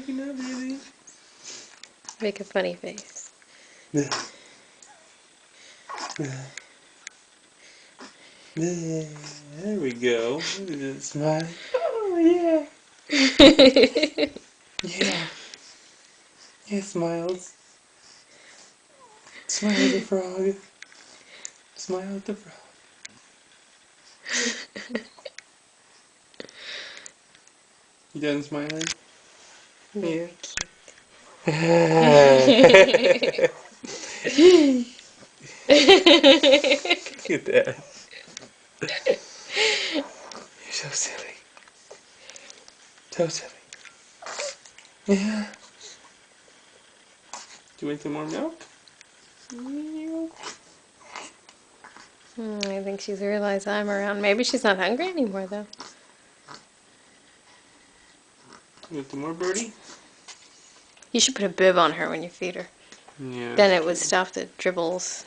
waking up, baby. Make a funny face. There we go. Look at that smile. Oh, yeah. Yeah. Yeah, smiles. Smile at the frog. Smile at the frog. You done smiling? Very Look at that. You're so silly. So silly. Yeah. Do you want some more milk? I think she's realized I'm around. Maybe she's not hungry anymore, though. You want some more, Birdie? You should put a bib on her when you feed her. Yeah. Then it would stop the dribbles.